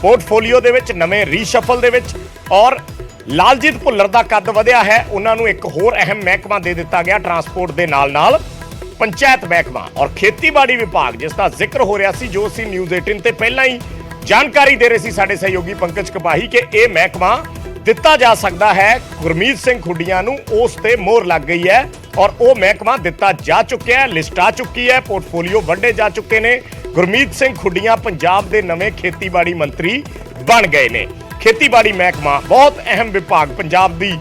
Portfolio दे विच नवें reshuffle दे विच और लालजीत भुल्लर दा कद वधिया है। उन्हां नूं एक होर अहम महकमा दे दिता गया ट्रांसपोर्ट दे नाल पंचायत महकमा और खेतीबाड़ी विभाग, जिसका जिक्र हो रहा सी, जो असीं न्यूज़ 18 ते पहलां ही जानकारी दे रहे सी साडे सहयोगी पंकज कपाही कि यह महकमा दिता जा सकता है। गुरमीत सिंह खुडिया नूं उस ते मोहर लग गई है और वह महकमा दिता जा चुका है, लिस्ट आ चुकी है, पोर्टफोलियो वंडे जा चुके ने। गुरमीत सिंह खुडिया पंजाब दे नवें खेतीबाड़ी मंत्री बन गए ने। खेतीबाड़ी महकमा बहुत अहम विभाग, पंजाब दी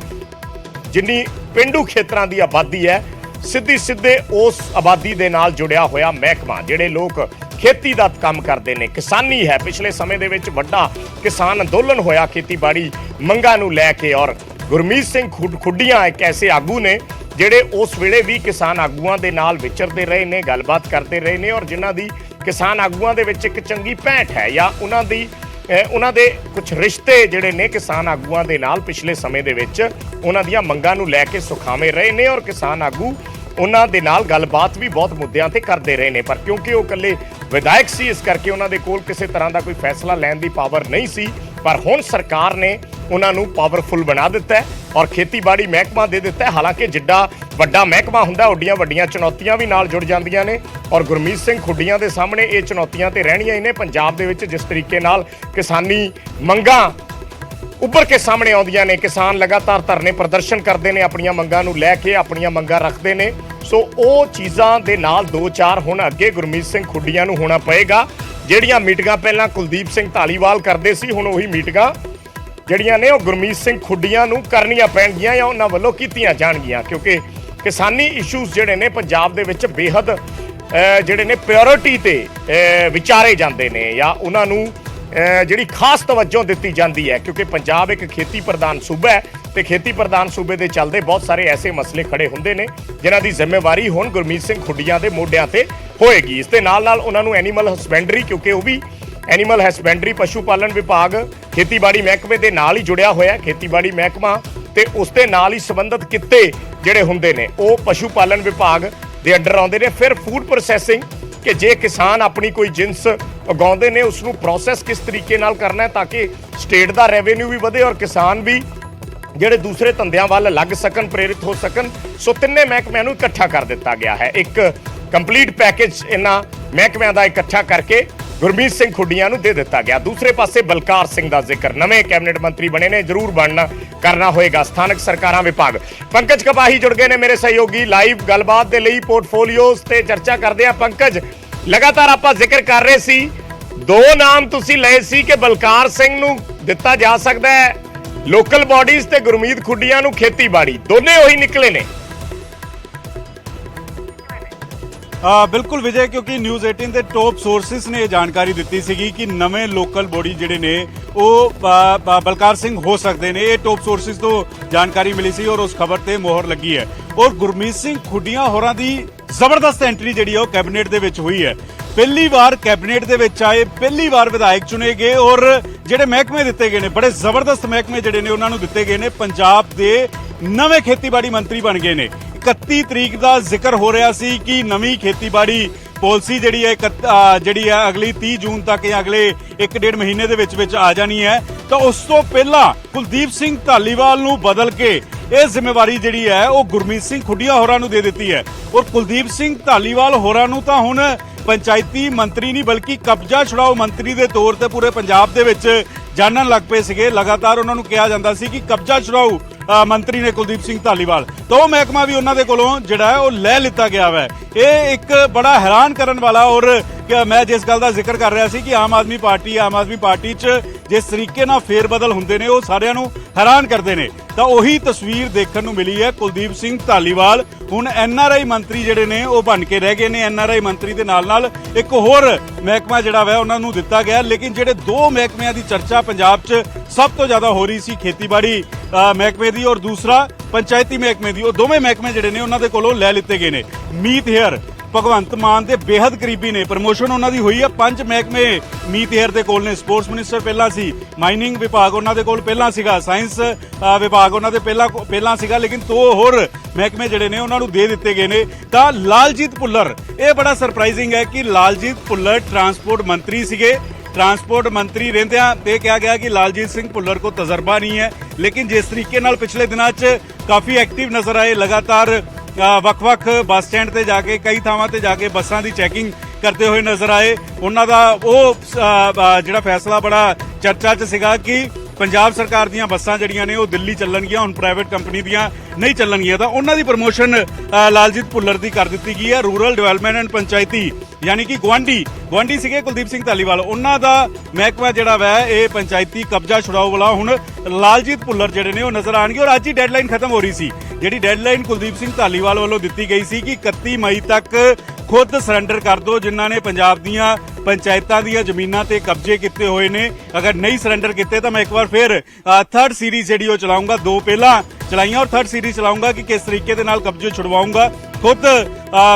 जिन्नी पेंडू खेतरां दी आबादी है, सीधे उस आबादी दे नाल जुड़िया होया महकमा। जिहड़े लोग खेती दा काम करते हैं, किसानी है, पिछले समय दे विच वड्डा किसान अंदोलन होया खेतीबाड़ी मंगां नूं लैके और गुरमीत सिंह खुडिया एक ऐसे आगू ने जिहड़े उस वेले भी किसान आगूआं दे नाल विचरते रहे ने, गलबात करते रहे ने और जिन्हां दी किसान आगूआं दे विच एक चंगी पैठ है या उन्हां दे कुछ रिश्ते जिहड़े ने किसान आगूआं दे नाल पिछले समय दे विच उन्हां दीआं मंगां नूं लैके सुखावे रहे ने और किसान आगू उन्हां दे नाल गलबात भी बहुत मुद्दों ते करते रहे ने। पर क्योंकि वो कल्ले विधायक सी, इस करके उन्हां दे कोल किसी तरह का कोई फैसला लैण दी पावर नहीं सी। पर हुण सरकार ने उन्हां नूं पावरफुल बना दिता है और खेतीबाड़ी महकमा दे दिता है। हालांकि जिड्डा वड्डा महकमा हुंदा उड्डियां वड्डियां चुनौतियां भी नाल जुड़ जांदियां ने और गुरमीत सिंह खुडिया दे सामने ये चुनौतियां ते रहणियां ही ने। पंजाब दे विच जिस तरीके नाल किसानी मंगां उभर के सामने आउंदियां ने, किसान लगातार धरने प्रदर्शन करते हैं, अपनियां मंगां नूं लैके अपनियां मंगां रखते हैं। सो वो चीज़ां दे नाल दो चार हुण अगे गुरमीत सिंह खुडिया नूं होना पएगा। जिहड़ियां मीटिंगां पहलां कुलदीप सिंह धालीवाल करते सी, हुण उही मीटिंगां जिहड़ियां ने वो गुरमीत सिंह खुडिया नूं करनियां पैणगियां या उन्हां वल्लों कीतियां जाणगियां, क्योंकि किसानी इशूज़ जिहड़े ने पंजाब दे विच बेहद जिहड़े ने प्रायोरिटी ते विचारे जांदे ने या उन्हां नूं जिहड़ी खास तवज्जो दी जाती है, क्योंकि पंजाब एक खेती प्रधान सूबा है तो खेती प्रधान सूबे के चलते बहुत सारे ऐसे मसले खड़े होंदे ने जिन्हां दी जिम्मेवारी हुण गुरमीत सिंह खुडिया के मोढियां ते होएगी। इस दे नाल नाल उन्हां नूं एनीमल हसबैंडरी, क्योंकि वो भी एनीमल हसबैंडरी पशु पालन विभाग खेतीबाड़ी महकमे के नाल ही जुड़िया होया। खेतीबाड़ी महकमा ते उस दे नाल ही संबंधित किते जिहड़े हुंदे ने वो पशु पालन विभाग दे अंडर आउंदे ने। फिर फूड प्रोसैसिंग कि जे किसान अपनी कोई जिनस उगाउंदे ने उसनूं प्रोसैस किस तरीके नाल करना है ताकि स्टेट का रेवेन्यू भी वधे और किसान भी ਜਿਹੜੇ दूसरे धंधिਆਂ ਵੱਲ लग सकन, प्रेरित हो सकन। सो तिन्ने महकमिਆਂ ਨੂੰ इकट्ठा कर दिता गया है। एक कंप्लीट पैकेज इन्हां महकमिਆਂ ਦਾ इकट्ठा करके गुरमीत सिंह खुडिया ਨੂੰ दे दिता गया। दूसरे पासे बलकार सिंह का जिक्र, नवे कैबिनेट मंत्री बने ने, जरूर बनना करना होएगा स्थानक सरकारां विभाग। पंकज कपाही जुड़ गए ने मेरे सहयोगी लाइव गलबात दे लई पोर्टफोलियोज ते चर्चा करदे आ। पंकज, लगातार आपां जिक्र कर रहे सी, दो नाम तुसीं लए सी कि बलकार सिंह ਨੂੰ ਦਿੱਤਾ ਜਾ ਸਕਦਾ है लोकल बॉडीज ते गुरमीत खुडिया ਨੂੰ खेतीबाड़ी, दोने ਉਹੀ निकले ने। बिल्कुल विजय, क्योंकि न्यूज़ 18 के टॉप सोर्सिस ने जानकारी दी सी कि नवे लोकल बॉडी जिहड़े ने वो बलकार सिंह हो सकते हैं। ये टॉप सोर्सिस तो जानकारी मिली सी और उस खबर ते मोहर लगी है। और गुरमीत सिंह खुडिया होरां दी जबरदस्त एंट्री जिहड़ी है कैबिनेट दे विच हुई है। पहली बार कैबिनेट दे विच आए, पहली बार विधायक चुने गए और जिहड़े महकमे दिते गए ने, बड़े जबरदस्त महकमे जिहड़े ने उन्हां नूं दिते गए ने। पंजाब दे नवे खेतीबाड़ी मंत्री बन गए ने। 31 तरीक का जिक्र हो रहा सी कि नवी खेतीबाड़ी पॉलिसी जिहड़ी है अगली 30 जून तक या अगले 1-1.5 महीने दे विच आ जानी है। तो उस तो पहला कुलदीप सिंह धालीवाल नूं बदल के यह जिम्मेवारी जिहड़ी है वो गुरमीत सिंह खुडिया होरां नूं दे दित्ती है। और कुलदीप सिंह धालीवाल होरां नूं तां हुण पंचायती मंत्री नहीं बल्कि कब्जा छुड़ाओ मंत्री के तौर पर पूरे पंजाब दे विच जानन लग पे सीगे। लगातार उन्होंने कहा जाता सी कि कब्जा छुड़ाऊ मंत्री ने कुलदीप सिंह धालीवाल, तो वह महकमा भी उन्होंने कोलों जिहड़ा है वो लै लिता गया है। ये एक बड़ा हैरान करन वाला और मैं जिस गल का जिक्र कर रहा सी कि आम आदमी पार्टी च जिस तरीके नाल फेर बदल हुंदे ने वो सारिਆਂ ਨੂੰ हैरान करते हैं। तो उही तस्वीर देखने को मिली है। कुलदीप सिंह धालीवाल हुण NRI मंत्री जिहड़े ने वो बन के रह गए ने। NRI मंत्री दे नाल नाल एक होर महकमा जिहड़ा वा उन्हां नूं दिता गया। लेकिन जिहड़े दो महकमिਆਂ की चर्चा पंजाब च सब तो ज़्यादा हो रही सी, खेतीबाड़ी महकमे की और दूसरा पंचायती महकमे की, वो दोवें महकमे जिहड़े ने उन्हां दे कोलों लै लिते गए ने। मीत हेयर भगवंत मान के बेहद करीबी ने, प्रमोशन उन्होंने हुई है। 5 महकमे मीत हेयर के कोल ने। स्पोर्ट्स मिनिस्टर पहला सी, माइनिंग विभाग उन्होंने कोल पहला सीगा, साइंस विभाग उन्होंने पहला सीगा, लेकिन 2 होर महकमे जिहड़े ने उन्होंने दे दिते गए ने। तो लालजीत भुल्लर, ये बड़ा सरप्राइजिंग है कि लालजीत भुल्लर ट्रांसपोर्ट मंत्री सीगे, ट्रांसपोर्ट मंत्री रहिंदियां ये कहा गया कि लालजीत सिंह भुल्लर को तजर्बा नहीं है, लेकिन जिस तरीके नाल पिछले दिनों च काफ़ी एक्टिव नज़र आए, लगातार ਵੱਖ-ਵੱਖ ਬੱਸ ਸਟੈਂਡ ਤੇ ਜਾ ਕੇ ਕਈ ਥਾਵਾਂ ਤੇ ਜਾ ਕੇ ਬੱਸਾਂ ਦੀ ਚੈਕਿੰਗ ਕਰਦੇ ਹੋਏ ਨਜ਼ਰ ਆਏ। ਉਹਨਾਂ ਦਾ ਉਹ ਜਿਹੜਾ ਫੈਸਲਾ ਬੜਾ ਚਰਚਾ 'ਚ ਸੀਗਾ ਕਿ ਪੰਜਾਬ ਸਰਕਾਰ ਦੀਆਂ ਬੱਸਾਂ ਜਿਹੜੀਆਂ ਨੇ ਉਹ ਦਿੱਲੀ ਚੱਲਣਗੀਆਂ, ਹੁਣ ਪ੍ਰਾਈਵੇਟ ਕੰਪਨੀ ਦੀਆਂ ਨਹੀਂ ਚੱਲਣਗੀਆਂ, ਤਾਂ ਉਹਨਾਂ ਦੀ ਪ੍ਰਮੋਸ਼ਨ ਲਾਲਜੀਤ ਭੁੱਲਰ ਦੀ ਕਰ ਦਿੱਤੀ ਗਈ ਹੈ। ਰੂਰਲ ਡਿਵੈਲਪਮੈਂਟ ਐਂਡ ਪੰਚਾਇਤੀ ਯਾਨੀ ਕਿ ਗੁਆਂਢੀ ਸੀਗੇ ਕੁਲਦੀਪ ਸਿੰਘ ਧਾਲੀਵਾਲ, ਉਹਨਾਂ ਦਾ ਮਹਿਕਮਾ ਜਿਹੜਾ ਵੈ ਇਹ ਪੰਚਾਇਤੀ ਕਬਜ਼ਾ ਛੁਡਾਓ ਵਾਲਾ ਹੁਣ ਲਾਲਜੀਤ ਭੁੱਲਰ ਜਿਹੜੇ ਨੇ ਉਹ ਨਜ਼ਰ ਆਣਗੇ। ਔਰ ਅੱਜ ਹੀ ਡੈਡਲਾਈਨ ਖਤਮ ਹੋ ਰਹੀ ਸੀ, ਜਿਹੜੀ ਡੈਡਲਾਈਨ ਕੁਲਦੀਪ ਸਿੰਘ ਧਾਲੀਵਾਲ ਵੱਲੋਂ ਦਿੱਤੀ ਗਈ ਸੀ ਕਿ 31 ਮਈ ਤੱਕ ਖੁਦ ਸਰੈਂਡਰ ਕਰ ਦਿਓ ਜਿਨ੍ਹਾਂ ਨੇ ਪੰਜਾਬ ਦੀਆਂ ਪੰਚਾਇਤਾਂ ਦੀਆਂ ਜ਼ਮੀਨਾਂ ਤੇ ਕਬਜ਼ੇ ਕੀਤੇ ਹੋਏ ਨੇ। ਅਗਰ ਨਹੀਂ ਸਰੈਂਡਰ ਕੀਤੇ ਤਾਂ ਮੈਂ ਇੱਕ ਵਾਰ ਫਿਰ ਥਰਡ ਸੀਰੀਜ਼ ਜਿਹੜੀ ਉਹ ਚਲਾਉਂਗਾ, 2 ਪਹਿਲਾਂ ਚਲਾਈਆਂ ਔਰ ਥਰਡ ਸੀਰੀਜ਼ ਚਲਾਉਂਗਾ ਕਿ ਕਿਸ ਤਰੀਕੇ ਦੇ ਨਾਲ ਕਬਜ਼ੇ ਛੁਡਵਾਉਂਗਾ। ਖੁਦ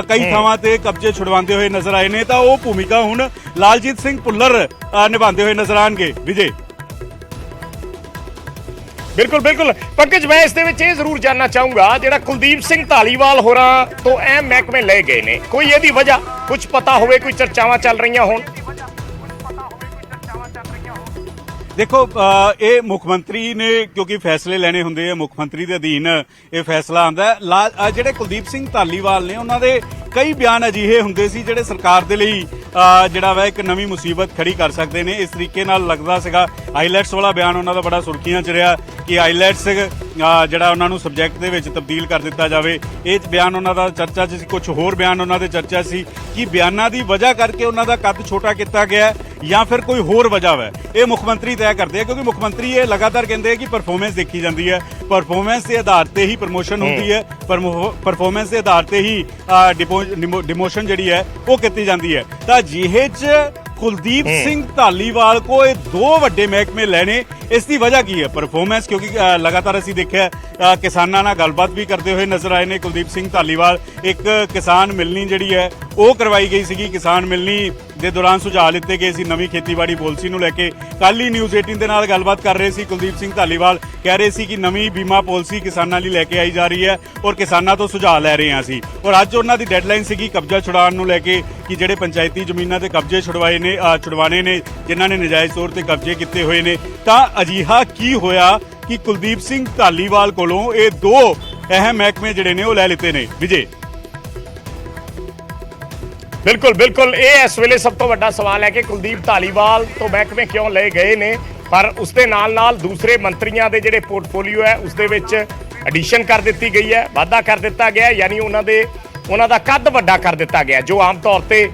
ਕਈ ਥਾਵਾਂ ਤੇ ਕਬਜ਼ੇ ਛੁਡਵਾਉਂਦੇ ਹੋਏ ਨਜ਼ਰ ਆਏ ਨੇ, ਤਾਂ ਉਹ ਭੂਮਿਕਾ ਹੁਣ ਲਾਲਜੀਤ ਸਿੰਘ ਭੁੱਲਰ ਨਿਭਾਉਂਦੇ ਹੋਏ ਨਜ਼ਰ ਆਣਗੇ। ਵਿਜੇ ਬਿਲਕੁਲ ਪੰਕਜ, ਮੈਂ ਇਸ ਦੇ ਵਿੱਚ ਇਹ ਜ਼ਰੂਰ ਜਾਨਣਾ ਚਾਹੂੰਗਾ, ਜਿਹੜਾ ਕੁਲਦੀਪ ਸਿੰਘ ਧਾਲੀਵਾਲ ਹੋਰਾਂ ਤੋਂ ਅਹਿਮ ਮਹਿਕਮੇ ਲਏ ਗਏ ਨੇ, ਕੋਈ ਇਹਦੀ ਵਜ੍ਹਾ ਕੁਝ ਪਤਾ ਹੋਵੇ, ਕੋਈ ਚਰਚਾਵਾਂ ਚੱਲ ਰਹੀਆਂ ਹੋਣ? ਦੇਖੋ ਇਹ ਮੁੱਖ ਮੰਤਰੀ ਨੇ ਕਿਉਂਕਿ ਫੈਸਲੇ ਲੈਣੇ ਹੁੰਦੇ ਆ, ਮੁੱਖ ਮੰਤਰੀ ਦੇ ਅਧੀਨ ਇਹ ਫੈਸਲਾ ਆਉਂਦਾ। ਜਿਹੜੇ ਕੁਲਦੀਪ ਸਿੰਘ ਧਾਲੀਵਾਲ ਨੇ ਉਹਨਾਂ ਦੇ ਕਈ ਬਿਆਨ ਅਜਿਹੇ ਹੁੰਦੇ ਸੀ ਜਿਹੜੇ ਸਰਕਾਰ ਦੇ ਲਈ ਜਿਹੜਾ ਵਾ ਇੱਕ ਨਵੀਂ ਮੁਸੀਬਤ ਖੜੀ ਕਰ ਸਕਦੇ ਨੇ। ਇਸ ਤਰੀਕੇ ਨਾਲ ਲੱਗਦਾ ਸੀਗਾ ਆਈਲੈਟਸ ਵਾਲਾ ਬਿਆਨ ਉਹਨਾਂ ਦਾ ਬੜਾ ਸੁਰਖੀਆਂ 'ਚ ਰਿਹਾ ਕਿ ਆਈਲੈਟਸ ਜਿਹੜਾ ਉਹਨਾਂ ਨੂੰ ਸਬਜੈਕਟ ਦੇ ਵਿੱਚ ਤਬਦੀਲ ਕਰ ਦਿੱਤਾ ਜਾਵੇ। ਇਹ ਬਿਆਨ ਉਹਨਾਂ ਦਾ ਚਰਚਾ 'ਚ ਸੀ, ਕੁਝ ਹੋਰ ਬਿਆਨ ਉਹਨਾਂ ਦੇ ਚਰਚਾ ਸੀ ਕਿ ਬਿਆਨਾਂ ਦੀ ਵਜ੍ਹਾ ਕਰਕੇ ਉਹਨਾਂ ਦਾ ਕੱਦ ਛੋਟਾ ਕੀਤਾ ਗਿਆ ਜਾਂ ਫਿਰ ਕੋਈ ਹੋਰ ਵਜ੍ਹਾ ਹੈ। ਇਹ ਮੁੱਖ ਮੰਤਰੀ ਤੈਅ ਕਰਦੇ ਆ, ਕਿਉਂਕਿ ਮੁੱਖ ਮੰਤਰੀ ਇਹ ਲਗਾਤਾਰ ਕਹਿੰਦੇ ਆ ਕਿ ਪਰਫਾਰਮੈਂਸ ਦੇਖੀ ਜਾਂਦੀ ਹੈ, ਪਰਫਾਰਮੈਂਸ ਦੇ ਆਧਾਰ ਤੇ ਹੀ ਪ੍ਰਮੋਸ਼ਨ ਹੁੰਦੀ ਹੈ, ਪਰਫਾਰਮੈਂਸ ਦੇ ਆਧਾਰ ਤੇ ਹੀ ਡਿਮੋਸ਼ਨ ਜਿਹੜੀ ਹੈ ਉਹ ਕੀਤੀ ਜਾਂਦੀ ਹੈ। ਤਾਂ ਜਿਹੇ 'ਚ ਕੁਲਦੀਪ ਸਿੰਘ ਧਾਲੀਵਾਲ ਕੋ ਇਹ 2 ਵੱਡੇ ਮਹਿਕਮੇ ਲੈਣੇ, ਇਸ ਦੀ ਵਜ੍ਹਾ ਕੀ ਹੈ? ਪਰਫਾਰਮੈਂਸ, ਕਿਉਂਕਿ ਲਗਾਤਾਰ ਅਸੀਂ ਦੇਖਿਆ ਕਿਸਾਨਾਂ ਨਾਲ ਗੱਲਬਾਤ ਵੀ ਕਰਦੇ ਹੋਏ ਨਜ਼ਰ ਆਏ ਨੇ ਕੁਲਦੀਪ ਸਿੰਘ ਧਾਲੀਵਾਲ। ਇੱਕ ਕਿਸਾਨ ਮਿਲਣੀ ਜਿਹੜੀ ਹੈ ਉਹ ਕਰਵਾਈ ਗਈ ਸੀਗੀ, ਕਿਸਾਨ ਮਿਲਣੀ ਦੇ ਦੌਰਾਨ ਸੁਝਾਅ ਲਿੱਤੇ ਗਏ ਸੀ ਨਵੀਂ ਖੇਤੀਬਾੜੀ ਪਾਲਿਸੀ ਨੂੰ ਲੈ ਕੇ। ਕੱਲ ਹੀ ਨਿਊਜ਼ 18 ਦੇ ਨਾਲ ਗੱਲਬਾਤ ਕਰ ਰਹੇ ਸੀ ਕੁਲਦੀਪ ਸਿੰਘ ਧਾਲੀਵਾਲ, ਕਹਿ ਰਹੇ ਸੀ ਕਿ ਨਵੀਂ ਬੀਮਾ ਪਾਲਿਸੀ ਕਿਸਾਨਾਂ ਲਈ ਲੈ ਕੇ ਆਈ ਜਾ ਰਹੀ ਹੈ ਔਰ ਕਿਸਾਨਾਂ ਤੋਂ ਸੁਝਾਅ ਲੈ ਰਹੇ ਹਾਂ ਅਸੀਂ। ਔਰ ਅੱਜ ਉਹਨਾਂ ਦੀ ਡੈਡਲਾਈਨ ਸੀਗੀ ਕਬਜ਼ਾ ਛੁਡਾਉਣ ਨੂੰ ਲੈ ਕੇ ਕਿ ਜਿਹੜੇ ਪੰਚਾਇਤੀ ਜ਼ਮੀਨਾਂ ਤੇ ਕਬਜ਼ੇ ਛੁਡਵਾਣੇ ਨੇ ਜਿਨ੍ਹਾਂ ਨੇ ਨਜਾਇਜ਼ ਤੌਰ ਤੇ ਕਬਜ਼ੇ ਕੀਤੇ ਹੋਏ ਨੇ। ਤਾਂ ਅਜਿਹਾ ਕੀ ਹੋਇਆ ਕਿ ਕੁਲਦੀਪ ਸਿੰਘ ਧਾਲੀਵਾਲ ਕੋਲੋਂ ਇਹ 2 ਅਹਿਮ ਮਹਿਕਮੇ ਜਿਹੜੇ ਨੇ ਉਹ ਲੈ ਲਿੱਤੇ ਨੇ? ਵਿਜੇ ਬਿਲਕੁਲ ਇਹ ਇਸ ਵੇਲੇ ਸਭ ਤੋਂ ਵੱਡਾ ਸਵਾਲ ਹੈ ਕਿ ਕੁਲਦੀਪ ਧਾਲੀਵਾਲ ਤੋਂ ਮਹਿਕਮੇ ਕਿਉਂ ਲਏ ਗਏ ਨੇ, ਪਰ ਉਸ ਦੇ ਨਾਲ ਦੂਸਰੇ ਮੰਤਰੀਆਂ ਦੇ ਜਿਹੜੇ ਪੋਰਟਫੋਲੀਓ ਹੈ ਉਸ ਦੇ ਵਿੱਚ ਐਡੀਸ਼ਨ ਕਰ ਦਿੱਤੀ ਗਈ ਹੈ, ਵਾਧਾ ਕਰ ਦਿੱਤਾ ਗਿਆ, ਯਾਨੀ ਉਹਨਾਂ ਦਾ ਕੱਦ ਵੱਡਾ ਕਰ ਦਿੱਤਾ ਗਿਆ, ਜੋ ਆਮ ਤੌਰ ਤੇ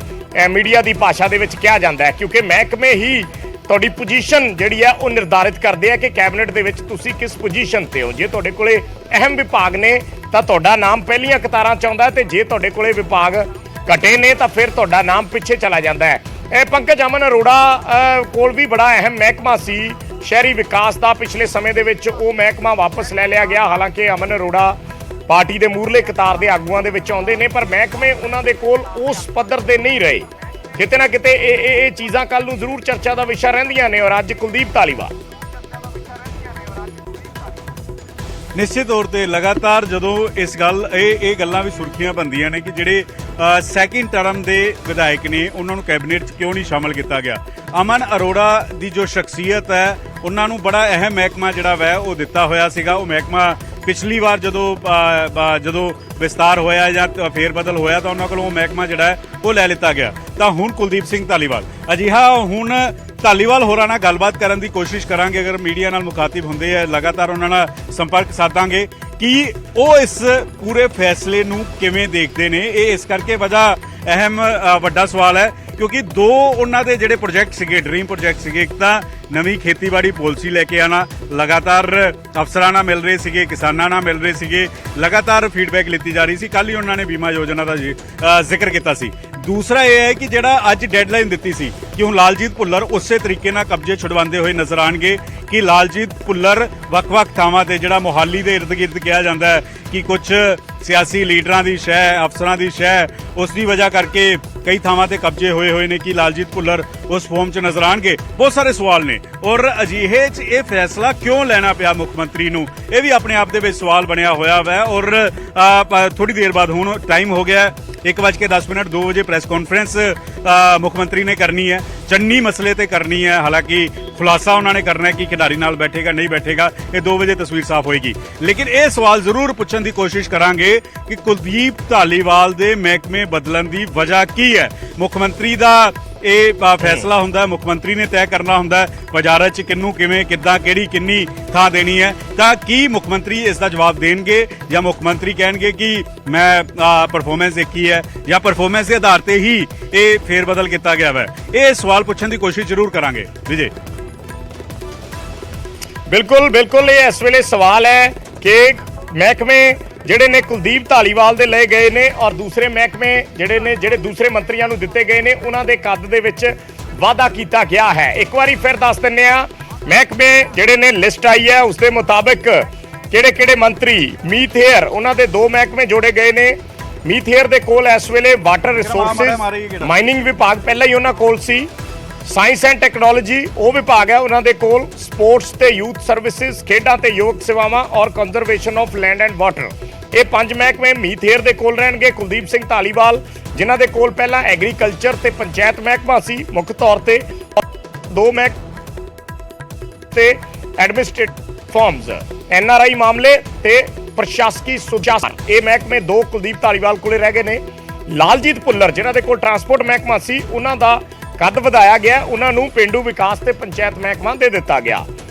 ਮੀਡੀਆ ਦੀ ਭਾਸ਼ਾ ਦੇ ਵਿੱਚ ਕਿਹਾ ਜਾਂਦਾ ਹੈ, ਕਿਉਂਕਿ ਮਹਿਕਮੇ ਹੀ ਤੁਹਾਡੀ ਪੋਜੀਸ਼ਨ ਜਿਹੜੀ ਹੈ ਉਹ ਨਿਰਧਾਰਿਤ ਕਰਦੇ ਆ ਕਿ ਕੈਬਨਿਟ ਦੇ ਵਿੱਚ ਤੁਸੀਂ ਕਿਸ ਪੋਜੀਸ਼ਨ ਤੇ ਹੋ। ਜੇ ਤੁਹਾਡੇ ਕੋਲੇ ਅਹਿਮ ਵਿਭਾਗ ਨੇ ਤਾਂ ਤੁਹਾਡਾ ਨਾਮ ਪਹਿਲੀਆਂ ਕਤਾਰਾਂ 'ਚ ਆਉਂਦਾ, ਤੇ ਜੇ ਤੁਹਾਡੇ ਕੋਲੇ ਵਿਭਾਗ ਘਟੇ ਨੇ ਤਾਂ ਫਿਰ ਤੁਹਾਡਾ ਨਾਮ ਪਿੱਛੇ ਚਲਾ ਜਾਂਦਾ ਹੈ। ਇਹ ਪੰਕਜ, ਅਮਨ ਅਰੋੜਾ ਕੋਲ ਵੀ ਬੜਾ ਅਹਿਮ ਮਹਿਕਮਾ ਸੀ ਸ਼ਹਿਰੀ ਵਿਕਾਸ ਦਾ, ਪਿਛਲੇ ਸਮੇਂ ਦੇ ਵਿੱਚ ਉਹ ਮਹਿਕਮਾ ਵਾਪਸ ਲੈ ਲਿਆ ਗਿਆ। ਹਾਲਾਂਕਿ ਅਮਨ ਅਰੋੜਾ ਪਾਰਟੀ ਦੇ ਮੂਹਰਲੇ ਕਤਾਰ ਦੇ ਆਗੂਆਂ ਦੇ ਵਿੱਚ ਆਉਂਦੇ ਨੇ, ਪਰ ਮਹਿਕਮੇ ਉਹਨਾਂ ਦੇ ਕੋਲ ਉਸ ਪੱਧਰ ਦੇ ਨਹੀਂ ਰਹੇ। ਕਿਤੇ ਨਾ ਕਿਤੇ ਇਹ ਚੀਜ਼ਾਂ ਕੱਲ ਨੂੰ ਜ਼ਰੂਰ ਚਰਚਾ ਦਾ ਵਿਸ਼ਾ ਰਹਿੰਦੀਆਂ ਨੇ। ਔਰ ਅੱਜ ਕੁਲਦੀਪ ਧਾਲੀਵਾਲ ਨਿਸ਼ਚਿਤ ਤੌਰ ਤੇ ਲਗਾਤਾਰ ਜਦੋਂ ਇਹ ਗੱਲਾਂ ਵੀ ਸੁਰਖੀਆਂ ਬਣਦੀਆਂ ਨੇ ਕਿ ਜਿਹੜੇ ਸੈਕਿੰਡ ਟਰਮ ਦੇ ਵਿਧਾਇਕ ਨੇ ਉਹਨਾਂ ਨੂੰ ਕੈਬਨਿਟ 'ਚ ਕਿਉਂ ਨਹੀਂ ਸ਼ਾਮਲ ਕੀਤਾ ਗਿਆ। ਅਮਨ ਅਰੋੜਾ ਦੀ ਜੋ ਸ਼ਖਸੀਅਤ ਹੈ, ਉਹਨਾਂ ਨੂੰ ਬੜਾ ਅਹਿਮ ਮਹਿਕਮਾ ਜਿਹੜਾ ਵੈ ਉਹ ਦਿੱਤਾ ਹੋਇਆ ਸੀਗਾ। ਉਹ ਮਹਿਕਮਾ ਪਿਛਲੀ ਵਾਰ ਜਦੋਂ ਵਿਸਤਾਰ ਹੋਇਆ ਜਾਂ ਫੇਰ ਬਦਲ ਹੋਇਆ ਤਾਂ ਉਹਨਾਂ ਕੋਲੋਂ ਉਹ ਮਹਿਕਮਾ ਜਿਹੜਾ ਹੈ ਉਹ ਲੈ ਲਿੱਤਾ ਗਿਆ। ਤਾਂ ਹੁਣ ਕੁਲਦੀਪ ਸਿੰਘ ਧਾਲੀਵਾਲ ਅਜਿਹਾ ਹੁਣ ਧਾਲੀਵਾਲ ਹੋਰਾਂ ਨਾਲ ਗੱਲਬਾਤ ਕਰਨ ਦੀ ਕੋਸ਼ਿਸ਼ ਕਰਾਂਗੇ। ਅਗਰ ਮੀਡੀਆ ਨਾਲ ਮੁਖਾਤਿਬ ਹੁੰਦੇ ਆ ਲਗਾਤਾਰ ਉਹਨਾਂ ਨਾਲ ਸੰਪਰਕ ਸਾਧਾਂਗੇ ਕਿ ਉਹ ਇਸ ਪੂਰੇ ਫੈਸਲੇ ਨੂੰ ਕਿਵੇਂ ਦੇਖਦੇ ਨੇ। ਇਹ ਇਸ ਕਰਕੇ ਵਜ੍ਹਾ ਅਹਿਮ ਵੱਡਾ ਸਵਾਲ ਹੈ ਕਿਉਂਕਿ 2 ਉਹਨਾਂ ਦੇ ਜਿਹੜੇ ਪ੍ਰੋਜੈਕਟ ਸੀਗੇ, ਡ੍ਰੀਮ ਪ੍ਰੋਜੈਕਟ ਸੀਗੇ, ਇੱਕ ਤਾਂ ਨਵੀਂ ਖੇਤੀਬਾੜੀ ਪਾਲਿਸੀ ਲੈ ਕੇ ਆਣਾ, ਲਗਾਤਾਰ ਅਫਸਰਾਂ ਨਾਲ ਮਿਲ ਰਹੇ ਸੀਗੇ, ਕਿਸਾਨਾਂ ਨਾਲ ਮਿਲ ਰਹੇ ਸੀਗੇ, ਲਗਾਤਾਰ ਫੀਡਬੈਕ ਲਿੱਤੀ ਜਾ ਰਹੀ ਸੀ। ਕੱਲ ਹੀ ਉਹਨਾਂ ਨੇ ਬੀਮਾ ਯੋਜਨਾ ਦਾ ਜ਼ਿਕਰ ਕੀਤਾ ਸੀ। ਦੂਸਰਾ ਇਹ ਹੈ ਕਿ ਜਿਹੜਾ ਅੱਜ ਡੈਡਲਾਈਨ ਦਿੱਤੀ ਸੀ ਕਿ ਹੁਣ ਲਾਲਜੀਤ ਭੁੱਲਰ ਉਸੇ ਤਰੀਕੇ ਨਾਲ ਕਬਜ਼ੇ ਛੁਡਵਾਉਂਦੇ ਹੋਏ ਨਜ਼ਰ ਆਣਗੇ ਕਿ ਲਾਲਜੀਤ ਭੁੱਲਰ ਵੱਖ-ਵੱਖ ਥਾਵਾਂ ਤੇ ਜਿਹੜਾ ਮੋਹਾਲੀ ਦੇ ਇਰਦ ਗਿਰਦ ਕਿਹਾ ਜਾਂਦਾ ਹੈ ਕਿ ਕੁਝ ਸਿਆਸੀ ਲੀਡਰਾਂ ਦੀ ਸ਼ਹਿ, ਅਫਸਰਾਂ ਦੀ ਸ਼ਹਿ, ਉਸ ਦੀ ਵਜ੍ਹਾ ਕਰਕੇ ਕਈ ਥਾਵਾਂ ਤੇ ਕਬਜ਼ੇ ਹੋਏ ਨੇ ਕਿ ਲਾਲਜੀਤ ਭੁੱਲਰ ਉਸ ਫਾਰਮ 'ਚ ਨਜ਼ਰ ਆਣਗੇ। ਬਹੁਤ ਸਾਰੇ ਸਵਾਲ ਨੇ ਔਰ ਅਜਿਹੇ 'ਚ ਇਹ ਫੈਸਲਾ ਕਿਉਂ ਲੈਣਾ ਪਿਆ ਮੁੱਖ ਮੰਤਰੀ ਨੂੰ, ਇਹ ਵੀ ਆਪਣੇ ਆਪ ਦੇ ਵਿੱਚ ਸਵਾਲ ਬਣਿਆ ਹੋਇਆ ਵੈ। ਔਰ ਥੋੜੀ ਦੇਰ ਬਾਅਦ ਹੁਣ ਟਾਈਮ ਹੋ ਗਿਆ 1:10 2 ਵਜੇ ਪ੍ਰੈਸ ਕਾਨਫਰੰਸ ਮੁੱਖ ਮੰਤਰੀ ਨੇ ਕਰਨੀ ਹੈ, ਚੰਨੀ ਮਸਲੇ ਤੇ ਕਰਨੀ ਹੈ। ਹਾਲਾਂਕਿ ਖੁਲਾਸਾ ਉਹਨਾਂ ਨੇ ਕਰਨਾ ਹੈ ਕਿ ਖਿਡਾਰੀ ਨਾਲ ਬੈਠੇਗਾ ਨਹੀਂ ਬੈਠੇਗਾ, ਇਹ 2 ਵਜੇ ਤਸਵੀਰ ਸਾਫ਼ ਹੋਏਗੀ। ਲੇਕਿਨ ਇਹ ਸਵਾਲ ਜ਼ਰੂਰ ਪੁੱਛਣ ਦੀ ਕੋਸ਼ਿਸ਼ ਕਰਾਂਗੇ ਕਿ ਕੁਲਦੀਪ ਧਾਲੀਵਾਲ ਦੇ ਮਹਿਕਮੇ ਬਦਲਣ ਦੀ ਵਜ੍ਹਾ ਕੀ ਹੈ। ਮੁੱਖ ਮੰਤਰੀ ਦਾ ਇਹ ਫੈਸਲਾ ਹੁੰਦਾ, ਮੁੱਖ ਮੰਤਰੀ ਨੇ ਤੈਅ ਕਰਨਾ ਹੁੰਦਾ ਵਜ਼ਾਰਤ 'ਚ ਕਿਹਨੂੰ ਕਿਵੇਂ ਕਿੱਦਾਂ ਕਿਹੜੀ ਕਿੰਨੀ ਥਾਂ ਦੇਣੀ ਹੈ। ਤਾਂ ਕੀ ਮੁੱਖ ਮੰਤਰੀ ਇਸ ਦਾ ਜਵਾਬ ਦੇਣਗੇ ਜਾਂ ਮੁੱਖ ਮੰਤਰੀ ਕਹਿਣਗੇ ਕਿ ਮੈਂ ਪਰਫਾਰਮੈਂਸ ਦੇਖੀ ਹੈ ਜਾਂ ਪਰਫਾਰਮੈਂਸ ਦੇ ਆਧਾਰ ਤੇ ਹੀ ਇਹ ਫੇਰ ਬਦਲ ਕੀਤਾ ਗਿਆ ਹੈ। ਇਹ ਸਵਾਲ ਪੁੱਛਣ ਦੀ ਕੋਸ਼ਿਸ਼ ਜ਼ਰੂਰ ਕਰਾਂਗੇ। ਵਿਜੇ ਬਿਲਕੁਲ ਇਹ ਇਸ ਵੇਲੇ ਸਵਾਲ ਹੈ ਕਿ ਮਹਿਕਮੇ ਜਿਹੜੇ ਨੇ ਕੁਲਦੀਪ ਧਾਲੀਵਾਲ ਦੇ ਲਏ ਗਏ ਨੇ ਔਰ ਦੂਸਰੇ ਮਹਿਕਮੇ ਜਿਹੜੇ ਦੂਸਰੇ ਮੰਤਰੀਆਂ ਨੂੰ ਦਿੱਤੇ ਗਏ ਨੇ ਉਹਨਾਂ ਦੇ ਕੱਦ ਦੇ ਵਿੱਚ ਵਾਅਦਾ ਕੀਤਾ ਗਿਆ ਹੈ। ਇੱਕ ਵਾਰੀ ਫਿਰ ਦੱਸ ਦਿੰਨੇ ਆ, ਮਹਿਕਮੇ ਜਿਹੜੇ ਨੇ ਲਿਸਟ ਆਈ ਹੈ ਉਸ ਦੇ ਮੁਤਾਬਕ ਕਿਹੜੇ ਮੰਤਰੀ ਮੀਤ ਹੇਅਰ ਉਹਨਾਂ ਦੇ 2 ਮਹਿਕਮੇ ਜੋੜੇ ਗਏ ਨੇ। ਮੀਤ ਹੇਅਰ ਦੇ ਕੋਲ ਇਸ ਵੇਲੇ ਵਾਟਰ ਰਿਸੋਰਸਿਸ ਮਾਈਨਿੰਗ ਵਿਭਾਗ ਪਹਿਲਾਂ ਹੀ ਉਹਨਾਂ ਕੋਲ ਸੀ, ਸਾਇੰਸ ਐਂਡ ਟੈਕਨੋਲੋਜੀ ਉਹ ਵਿਭਾਗ ਹੈ ਉਹਨਾਂ ਦੇ ਕੋਲ, ਸਪੋਰਟਸ ਤੇ ਯੂਥ ਸਰਵਿਸਿਜ਼ ਖੇਡਾਂ ਤੇ ਯੁਵਕ ਸੇਵਾਵਾਂ ਔਰ conservation of land and water, ਇਹ 5 ਮਹਿਕਮੇ ਮੀਤ ਹੇਅਰ ਦੇ ਕੋਲ ਰਹਿਣਗੇ। ਕੁਲਦੀਪ ਸਿੰਘ ਧਾਲੀਵਾਲ ਜਿਨ੍ਹਾਂ ਦੇ ਕੋਲ ਪਹਿਲਾਂ ਐਗਰੀਕਲਚਰ ਤੇ ਪੰਚਾਇਤ ਮਹਿਕਮਾ ਸੀ ਮੁੱਖ ਤੌਰ ਤੇ, 2 ਤੇ ਐਡਮਿਨਿਸਟ੍ਰੇਟਿਵ ਫਾਰਮਸ, NRI ਮਾਮਲੇ ਤੇ ਪ੍ਰਸ਼ਾਸਕੀ ਸੁਸ਼ਾਸਨ, ਇਹ ਮਹਿਕਮੇ 2 ਕੁਲਦੀਪ ਧਾਲੀਵਾਲ ਕੋਲੇ ਰਹਿ ਗਏ ਨੇ। ਲਾਲਜੀਤ ਭੁੱਲਰ ਜਿਨ੍ਹਾਂ ਦੇ ਕੋਲ ਟਰਾਂਸਪੋਰਟ ਮਹਿਕਮਾ ਸੀ ਉਹਨਾਂ ਦਾ ਕੱਦ ਵਧਾਇਆ ਗਿਆ, ਉਹਨਾਂ ਨੂੰ ਪਿੰਡੂ ਵਿਕਾਸ ਤੇ ਪੰਚਾਇਤ ਮਹਿਕਮਾ ਦੇ ਦਿੱਤਾ ਗਿਆ।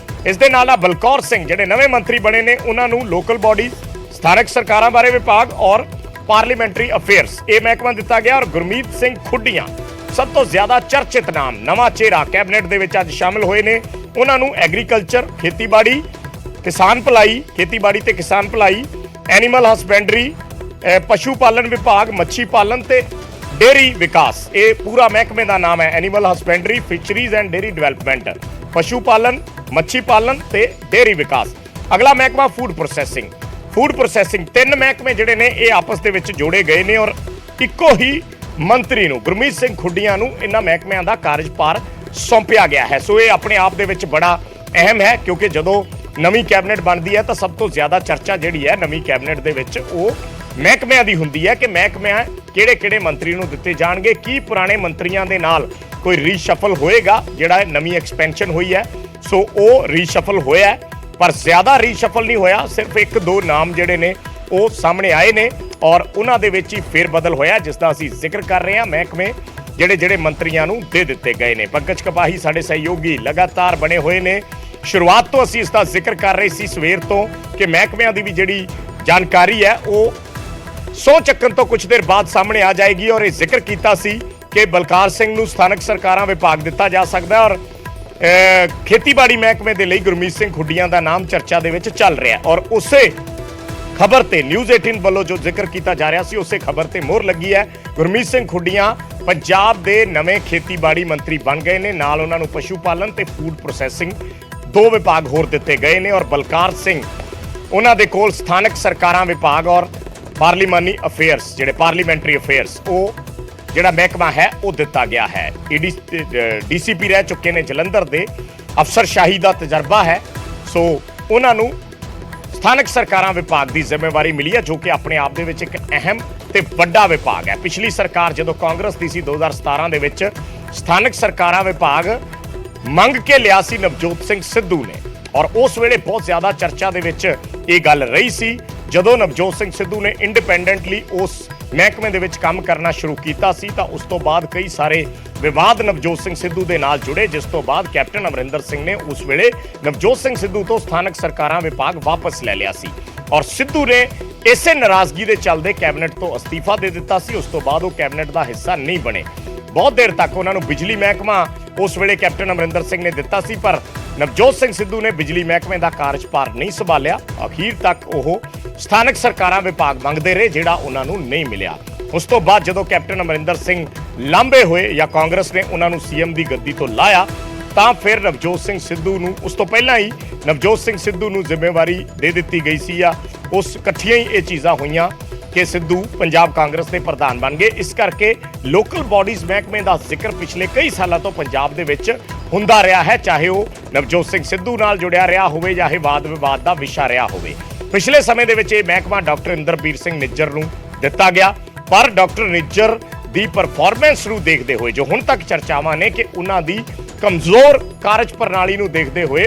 ਇਸ ਦੇ ਨਾਲ ਬਲਕੌਰ ਸਿੰਘ ਜਿਹੜੇ ਨਵੇਂ ਮੰਤਰੀ ਬਣੇ ਨੇ ਉਹਨਾਂ ਨੂੰ ਲੋਕਲ ਬਾਡੀਜ਼, ਸਥਾਨਕ ਸਰਕਾਰਾਂ ਬਾਰੇ ਵਿਭਾਗ ਔਰ ਪਾਰਲੀਮੈਂਟਰੀ ਅਫੇਅਰਸ ਇਹ ਮਹਿਕਮਾ ਦਿੱਤਾ ਗਿਆ। ਔਰ ਗੁਰਮੀਤ ਸਿੰਘ ਖੁੱਡੀਆਂ ਸਭ ਤੋਂ ਜ਼ਿਆਦਾ ਚਰਚਿਤ ਨਾਮ, ਨਵਾਂ ਚਿਹਰਾ ਕੈਬਨਿਟ ਦੇ ਵਿੱਚ ਅੱਜ ਸ਼ਾਮਿਲ ਹੋਏ ਨੇ, ਉਹਨਾਂ ਨੂੰ ਐਗਰੀਕਲਚਰ ਖੇਤੀਬਾੜੀ ਕਿਸਾਨ ਭਲਾਈ, ਖੇਤੀਬਾੜੀ ਤੇ ਕਿਸਾਨ ਭਲਾਈ, ਐਨੀਮਲ ਹਸਬੈਂਡਰੀ, ਪਸ਼ੂ ਪਾਲਣ ਵਿਭਾਗ, ਮੱਛੀ ਪਾਲਣ ਤੇ ਡੇਅਰੀ ਵਿਕਾਸ, ਇਹ ਪੂਰਾ ਮਹਿਕਮੇ ਦਾ ਨਾਮ ਹੈ animal husbandry fisheries and dairy development, ਪਸ਼ੂ ਪਾਲਣ, ਮੱਛੀ ਪਾਲਣ ਤੇ ਡੇਅਰੀ ਵਿਕਾਸ। ਅਗਲਾ ਮਹਿਕਮਾ ਫੂਡ ਪ੍ਰੋਸੈਸਿੰਗ 3 ਮਹਿਕਮੇ ਜਿਹੜੇ ਨੇ ਇਹ ਆਪਸ ਦੇ ਵਿੱਚ ਜੋੜੇ ਗਏ ਨੇ ਔਰ ਇੱਕੋ ਹੀ ਮੰਤਰੀ ਨੂੰ ਗੁਰਮੀਤ ਸਿੰਘ ਖੁੱਡੀਆਂ ਨੂੰ ਇਹਨਾਂ ਮਹਿਕਮਿਆਂ ਦਾ ਕਾਰਜਭਾਰ ਸੌਂਪਿਆ ਗਿਆ ਹੈ। ਸੋ ਇਹ ਆਪਣੇ ਆਪ ਦੇ ਵਿੱਚ ਬੜਾ ਅਹਿਮ ਹੈ ਕਿਉਂਕਿ ਜਦੋਂ ਨਵੀਂ ਕੈਬਨਿਟ ਬਣਦੀ ਹੈ ਤਾਂ ਸਭ ਤੋਂ ਜ਼ਿਆਦਾ ਚਰਚਾ ਜਿਹੜੀ ਹੈ ਨਵੀਂ ਕੈਬਨਿਟ ਦੇ ਵਿੱਚ ਉਹ ਮਹਿਕਮਿਆਂ ਦੀ ਹੁੰਦੀ ਹੈ ਕਿ ਮਹਿਕਮਿਆਂ ਕਿਹੜੇ ਮੰਤਰੀ ਨੂੰ ਦਿੱਤੇ ਜਾਣਗੇ, ਕੀ ਪੁਰਾਣੇ ਮੰਤਰੀਆਂ ਦੇ ਨਾਲ ਕੋਈ ਰੀਸ਼ਫਲ ਹੋਏਗਾ। ਜਿਹੜਾ ਨਵੀਂ ਐਕਸਪੈਂਸ਼ਨ ਹੋਈ ਹੈ ਸੋ ਉਹ ਰੀਸ਼ਫਲ ਹੋਇਆ, ਪਰ ਜ਼ਿਆਦਾ ਰੀਸ਼ਫਲ ਨਹੀਂ ਹੋਇਆ, ਸਿਰਫ 1-2 ਨਾਮ ਜਿਹੜੇ ਨੇ ਉਹ ਸਾਹਮਣੇ ਆਏ ਨੇ ਔਰ ਉਹਨਾਂ ਦੇ ਵਿੱਚ ਹੀ ਫੇਰ ਬਦਲ ਹੋਇਆ ਜਿਸ ਦਾ ਅਸੀਂ ਜ਼ਿਕਰ ਕਰ ਰਹੇ ਹਾਂ। ਮਹਿਕਮੇ ਜਿਹੜੇ ਮੰਤਰੀਆਂ ਨੂੰ ਦੇ ਦਿੱਤੇ ਗਏ ਨੇ। ਪੰਕਜ ਕਪਾਹੀ ਸਾਡੇ ਸਹਿਯੋਗੀ ਲਗਾਤਾਰ ਬਣੇ ਹੋਏ ਨੇ, ਸ਼ੁਰੂਆਤ ਤੋਂ ਅਸੀਂ ਇਸ ਦਾ ਜ਼ਿਕਰ ਕਰ ਰਹੇ ਸੀ ਸਵੇਰ ਤੋਂ ਕਿ ਮਹਿਕਮਿਆਂ ਦੀ ਵੀ ਜਿਹੜੀ ਜਾਣਕਾਰੀ ਹੈ ਉਹ ਸਹੁੰ ਚੱਕਣ ਤੋਂ ਕੁਝ ਦੇਰ ਬਾਅਦ ਸਾਹਮਣੇ ਆ ਜਾਏਗੀ ਔਰ ਇਹ ਜ਼ਿਕਰ ਕੀਤਾ ਸੀ ਕਿ ਬਲਕਾਰ ਸਿੰਘ ਨੂੰ ਸਥਾਨਕ ਸਰਕਾਰਾਂ ਵਿਭਾਗ ਦਿੱਤਾ ਜਾ ਸਕਦਾ ਔਰ ਖੇਤੀਬਾੜੀ ਮਹਿਕਮੇ ਦੇ ਲਈ ਗੁਰਮੀਤ ਸਿੰਘ ਖੁੱਡੀਆਂ ਦਾ ਨਾਮ ਚਰਚਾ ਦੇ ਵਿੱਚ ਚੱਲ ਰਿਹਾ ਔਰ ਉਸੇ ਖਬਰ ਤੇ ਨਿਊਜ਼ 18 ਵੱਲੋਂ ਜੋ ਜ਼ਿਕਰ ਕੀਤਾ ਜਾ ਰਿਹਾ ਸੀ ਉਸੇ ਖਬਰ ਤੇ ਮੋਹਰ ਲੱਗੀ ਹੈ। ਗੁਰਮੀਤ ਸਿੰਘ ਖੁੱਡੀਆਂ ਪੰਜਾਬ ਦੇ ਨਵੇਂ ਖੇਤੀਬਾੜੀ ਮੰਤਰੀ ਬਣ ਗਏ ਨੇ, ਨਾਲ ਉਹਨਾਂ ਨੂੰ ਪਸ਼ੂ ਪਾਲਣ ਤੇ ਫੂਡ ਪ੍ਰੋਸੈਸਿੰਗ 2 ਵਿਭਾਗ ਹੋਰ ਦਿੱਤੇ ਗਏ ਨੇ ਔਰ ਬਲਕਾਰ ਸਿੰਘ ਉਹਨਾਂ ਦੇ ਕੋਲ ਸਥਾਨਕ ਸਰਕਾਰਾਂ ਵਿਭਾਗ ਔਰ ਪਾਰਲੀਮਾਨੀ ਅਫੇਅਰਸ ਜਿਹੜੇ ਪਾਰਲੀਮੈਂਟਰੀ ਅਫੇਅਰਸ ਉਹ ਜਿਹੜਾ ਮਹਿਕਮਾ ਹੈ ਉਹ ਦਿੱਤਾ ਗਿਆ ਹੈ। DCP ਰਹਿ ਚੁੱਕੇ ਨੇ ਜਲੰਧਰ ਦੇ, ਅਫਸਰਸ਼ਾਹੀ ਦਾ ਤਜਰਬਾ ਹੈ, ਸੋ ਉਹਨਾਂ ਨੂੰ ਸਥਾਨਕ ਸਰਕਾਰਾਂ ਵਿਭਾਗ ਦੀ ਜ਼ਿੰਮੇਵਾਰੀ ਮਿਲੀ ਹੈ ਜੋ ਕਿ ਆਪਣੇ ਆਪ ਦੇ ਵਿੱਚ ਇੱਕ ਅਹਿਮ ਤੇ ਵੱਡਾ ਵਿਭਾਗ ਹੈ। ਪਿਛਲੀ ਸਰਕਾਰ ਜਦੋਂ ਕਾਂਗਰਸ ਦੀ ਸੀ 2017 ਦੇ ਵਿੱਚ ਸਥਾਨਕ ਸਰਕਾਰਾਂ ਵਿਭਾਗ ਮੰਗ ਕੇ ਲਿਆ ਸੀ ਨਵਜੋਤ ਸਿੰਘ ਸਿੱਧੂ ਨੇ ਔਰ ਉਸ ਵੇਲੇ ਬਹੁਤ ਜ਼ਿਆਦਾ ਚਰਚਾ ਦੇ ਵਿੱਚ ਇਹ ਗੱਲ ਰਹੀ ਸੀ ਜਦੋਂ ਨਵਜੋਤ ਸਿੰਘ ਸਿੱਧੂ ਨੇ ਇੰਡੀਪੈਂਡੈਂਟਲੀ ਉਸ ਮਹਿਕਮੇ ਦੇ ਵਿੱਚ ਕੰਮ ਕਰਨਾ ਸ਼ੁਰੂ ਕੀਤਾ ਸੀ ਤਾਂ ਉਸ ਤੋਂ ਬਾਅਦ ਕਈ ਸਾਰੇ ਵਿਵਾਦ ਨਵਜੋਤ ਸਿੰਘ ਸਿੱਧੂ ਦੇ ਨਾਲ ਜੁੜੇ, ਜਿਸ ਤੋਂ ਬਾਅਦ ਕੈਪਟਨ ਅਮਰਿੰਦਰ ਸਿੰਘ ਨੇ ਉਸ ਵੇਲੇ ਨਵਜੋਤ ਸਿੰਘ ਸਿੱਧੂ ਤੋਂ ਸਥਾਨਕ ਸਰਕਾਰਾਂ ਵਿਭਾਗ ਵਾਪਸ ਲੈ ਲਿਆ ਸੀ ਔਰ ਸਿੱਧੂ ਨੇ ਇਸੇ ਨਾਰਾਜ਼ਗੀ ਦੇ ਚੱਲਦੇ ਕੈਬਨਿਟ ਤੋਂ ਅਸਤੀਫਾ ਦੇ ਦਿੱਤਾ ਸੀ। ਉਸ ਤੋਂ ਬਾਅਦ ਉਹ ਕੈਬਨਿਟ ਦਾ ਹਿੱਸਾ ਨਹੀਂ ਬਣੇ। ਬਹੁਤ ਦੇਰ ਤੱਕ ਉਹਨਾਂ ਨੂੰ ਬਿਜਲੀ ਮਹਿਕਮਾ ਉਸ ਵੇਲੇ ਕੈਪਟਨ ਅਮਰਿੰਦਰ ਸਿੰਘ ਨੇ ਦਿੱਤਾ ਸੀ ਪਰ ਨਵਜੋਤ ਸਿੰਘ ਸਿੱਧੂ ਨੇ ਬਿਜਲੀ ਮਹਿਕਮੇ ਦਾ ਕਾਰਜਭਾਰ ਨਹੀਂ ਸੰਭਾਲਿਆ। ਅਖੀਰ ਤੱਕ ਉਹ ਸਥਾਨਕ ਸਰਕਾਰਾਂ ਵਿਭਾਗ ਮੰਗਦੇ ਰਹੇ ਜਿਹੜਾ ਉਹਨਾਂ ਨੂੰ ਨਹੀਂ ਮਿਲਿਆ। ਉਸ ਤੋਂ ਬਾਅਦ ਜਦੋਂ ਕੈਪਟਨ ਅਮਰਿੰਦਰ ਸਿੰਘ ਲਾਂਭੇ ਹੋਏ ਜਾਂ ਕਾਂਗਰਸ ਨੇ ਉਹਨਾਂ ਨੂੰ CM ਦੀ ਗੱਦੀ ਤੋਂ ਲਾਇਆ ਤਾਂ ਫਿਰ ਨਵਜੋਤ ਸਿੰਘ ਸਿੱਧੂ ਨੂੰ ਉਸ ਤੋਂ ਪਹਿਲਾਂ ਹੀ ਨਵਜੋਤ ਸਿੰਘ ਸਿੱਧੂ ਨੂੰ ਜ਼ਿੰਮੇਵਾਰੀ ਦੇ ਦਿੱਤੀ ਗਈ ਸੀ ਜਾਂ ਉਸ ਇਕੱਠੀਆਂ ਹੀ ਇਹ ਚੀਜ਼ਾਂ ਹੋਈਆਂ ਕਿ ਸਿੱਧੂ ਪੰਜਾਬ ਕਾਂਗਰਸ ਦੇ ਪ੍ਰਧਾਨ ਬਣ ਗਏ। ਇਸ ਕਰਕੇ ਲੋਕਲ ਬਾਡੀਜ਼ ਮਹਿਕਮੇ ਦਾ ਜ਼ਿਕਰ ਪਿਛਲੇ ਕਈ ਸਾਲਾਂ ਤੋਂ ਪੰਜਾਬ ਦੇ ਵਿੱਚ ਹੁੰਦਾ ਰਿਹਾ ਹੈ, ਚਾਹੇ ਉਹ ਨਵਜੋਤ ਸਿੰਘ ਸਿੱਧੂ ਨਾਲ ਜੁੜਿਆ ਰਿਹਾ ਹੋਵੇ ਜਾਂ ਇਹ ਵਾਦ ਵਿਵਾਦ ਦਾ ਵਿਸ਼ਾ ਰਿਹਾ ਹੋਵੇ। ਪਿਛਲੇ ਸਮੇਂ ਦੇ ਵਿੱਚ ਇਹ ਮਹਿਕਮਾ ਡਾਕਟਰ ਇੰਦਰਬੀਰ ਸਿੰਘ ਨਿੱਜਰ ਨੂੰ ਦਿੱਤਾ ਗਿਆ ਪਰ ਡਾਕਟਰ ਨਿੱਜਰ ਦੀ ਪਰਫਾਰਮੈਂਸ ਨੂੰ ਦੇਖਦੇ ਹੋਏ, ਜੋ ਹੁਣ ਤੱਕ ਚਰਚਾਵਾਂ ਨੇ ਕਿ ਉਹਨਾਂ ਦੀ ਕਮਜ਼ੋਰ ਕਾਰਜ ਪ੍ਰਣਾਲੀ ਨੂੰ ਦੇਖਦੇ ਹੋਏ